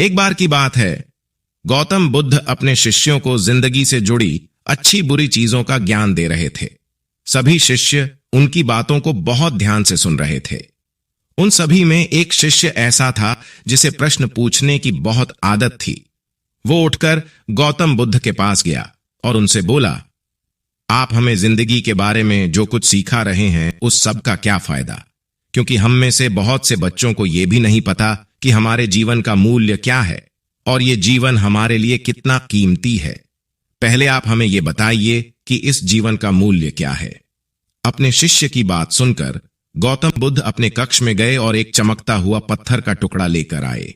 एक बार की बात है, गौतम बुद्ध अपने शिष्यों को जिंदगी से जुड़ी अच्छी बुरी चीजों का ज्ञान दे रहे थे। सभी शिष्य उनकी बातों को बहुत ध्यान से सुन रहे थे। उन सभी में एक शिष्य ऐसा था जिसे प्रश्न पूछने की बहुत आदत थी। वो उठकर गौतम बुद्ध के पास गया और उनसे बोला, आप हमें जिंदगी के बारे में जो कुछ सिखा रहे हैं उस सब का क्या फायदा? क्योंकि हम में से बहुत से बच्चों को यह भी नहीं पता कि हमारे जीवन का मूल्य क्या है और ये जीवन हमारे लिए कितना कीमती है। पहले आप हमें यह बताइए कि इस जीवन का मूल्य क्या है। अपने शिष्य की बात सुनकर गौतम बुद्ध अपने कक्ष में गए और एक चमकता हुआ पत्थर का टुकड़ा लेकर आए।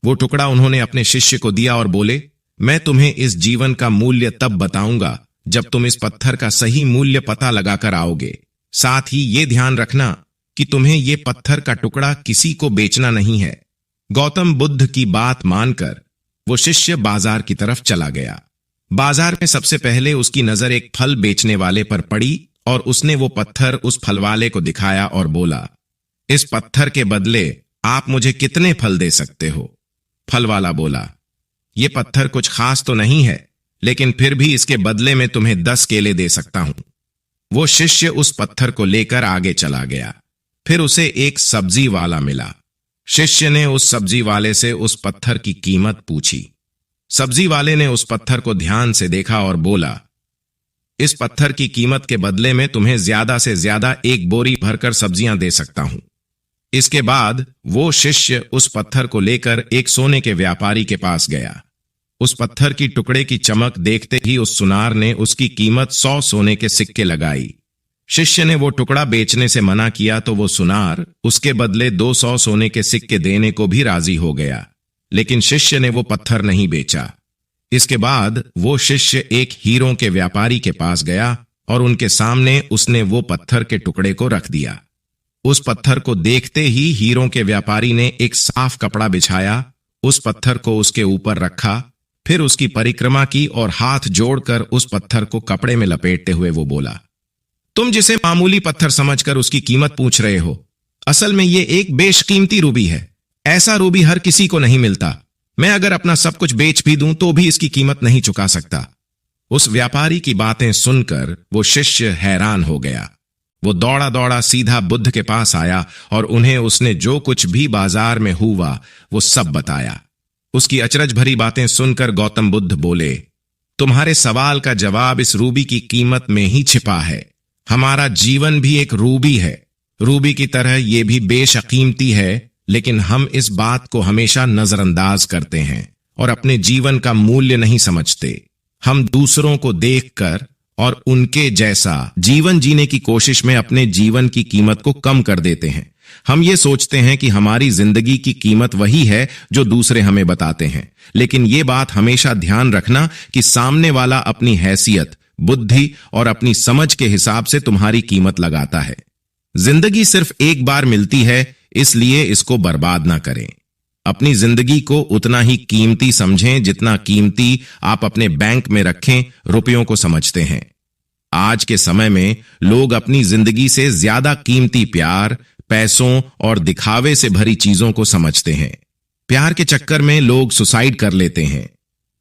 वो टुकड़ा उन्होंने अपने शिष्य को दिया और बोले, मैं तुम्हें इस जीवन का मूल्य तब बताऊंगा जब तुम इस पत्थर का सही मूल्य पता लगाकर आओगे। साथ ही ये ध्यान रखना कि तुम्हें यह पत्थर का टुकड़ा किसी को बेचना नहीं है। गौतम बुद्ध की बात मानकर वो शिष्य बाजार की तरफ चला गया। बाजार में सबसे पहले उसकी नजर एक फल बेचने वाले पर पड़ी और उसने वो पत्थर उस फल वाले को दिखाया और बोला, इस पत्थर के बदले आप मुझे कितने फल दे सकते हो? फल वाला बोला, ये पत्थर कुछ खास तो नहीं है, लेकिन फिर भी इसके बदले में तुम्हें 10 केले दे सकता हूं। वो शिष्य उस पत्थर को लेकर आगे चला गया। फिर उसे एक सब्जी वाला मिला। शिष्य ने उस सब्जी वाले से उस पत्थर की कीमत पूछी। सब्जी वाले ने उस पत्थर को ध्यान से देखा और बोला, इस पत्थर की कीमत के बदले में तुम्हें ज्यादा से ज्यादा 1 बोरी भरकर सब्जियां दे सकता हूं। इसके बाद वो शिष्य उस पत्थर को लेकर एक सोने के व्यापारी के पास गया। उस पत्थर की टुकड़े की चमक देखते ही उस सुनार ने उसकी कीमत 100 सोने के सिक्के लगाई। शिष्य ने वो टुकड़ा बेचने से मना किया तो वो सुनार उसके बदले 200 सोने के सिक्के देने को भी राजी हो गया, लेकिन शिष्य ने वो पत्थर नहीं बेचा। इसके बाद वो शिष्य एक हीरों के व्यापारी के पास गया और उनके सामने उसने वो पत्थर के टुकड़े को रख दिया। उस पत्थर को देखते ही हीरों के व्यापारी ने एक साफ कपड़ा बिछाया, उस पत्थर को उसके ऊपर रखा, फिर उसकी परिक्रमा की और हाथ जोड़कर उस पत्थर को कपड़े में लपेटते हुए वो बोला, तुम जिसे मामूली पत्थर समझकर उसकी कीमत पूछ रहे हो, असल में ये एक बेशकीमती रूबी है। ऐसा रूबी हर किसी को नहीं मिलता। मैं अगर अपना सब कुछ बेच भी दूं तो भी इसकी कीमत नहीं चुका सकता। उस व्यापारी की बातें सुनकर वो शिष्य हैरान हो गया। वो दौड़ा दौड़ा सीधा बुद्ध के पास आया और उन्हें उसने जो कुछ भी बाजार में हुआ वो सब बताया। उसकी अचरज भरी बातें सुनकर गौतम बुद्ध बोले, तुम्हारे सवाल का जवाब इस रूबी की कीमत में ही छिपा है। हमारा जीवन भी एक रूबी है। रूबी की तरह यह भी बेशकीमती है, लेकिन हम इस बात को हमेशा नजरअंदाज करते हैं और अपने जीवन का मूल्य नहीं समझते। हम दूसरों को देखकर और उनके जैसा जीवन जीने की कोशिश में अपने जीवन की कीमत को कम कर देते हैं। हम ये सोचते हैं कि हमारी जिंदगी की कीमत वही है जो दूसरे हमें बताते हैं, लेकिन ये बात हमेशा ध्यान रखना कि सामने वाला अपनी हैसियत, बुद्धि और अपनी समझ के हिसाब से तुम्हारी कीमत लगाता है। जिंदगी सिर्फ एक बार मिलती है, इसलिए इसको बर्बाद ना करें। अपनी जिंदगी को उतना ही कीमती समझें जितना कीमती आप अपने बैंक में रखें रुपयों को समझते हैं। आज के समय में लोग अपनी जिंदगी से ज्यादा कीमती प्यार, पैसों और दिखावे से भरी चीजों को समझते हैं। प्यार के चक्कर में लोग सुसाइड कर लेते हैं।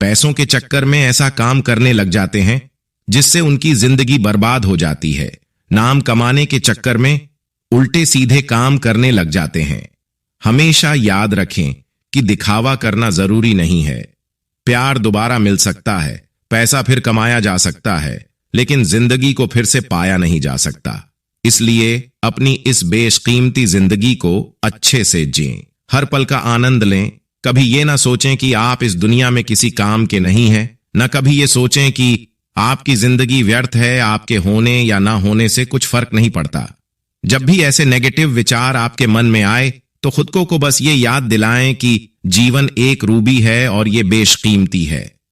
पैसों के चक्कर में ऐसा काम करने लग जाते हैं जिससे उनकी जिंदगी बर्बाद हो जाती है। नाम कमाने के चक्कर में उल्टे सीधे काम करने लग जाते हैं। हमेशा याद रखें कि दिखावा करना जरूरी नहीं है। प्यार दोबारा मिल सकता है, पैसा फिर कमाया जा सकता है, लेकिन जिंदगी को फिर से पाया नहीं जा सकता। इसलिए अपनी इस बेशकीमती जिंदगी को अच्छे से जिएं, हर पल का आनंद लें। कभी ये ना सोचें कि आप इस दुनिया में किसी काम के नहीं हैं, न कभी ये सोचें कि आपकी जिंदगी व्यर्थ है। आपके होने या ना होने से कुछ फर्क नहीं पड़ता। जब भी ऐसे नेगेटिव विचार आपके मन में आए तो खुद को बस ये याद दिलाएं कि जीवन एक रूबी है और ये बेशकीमती है।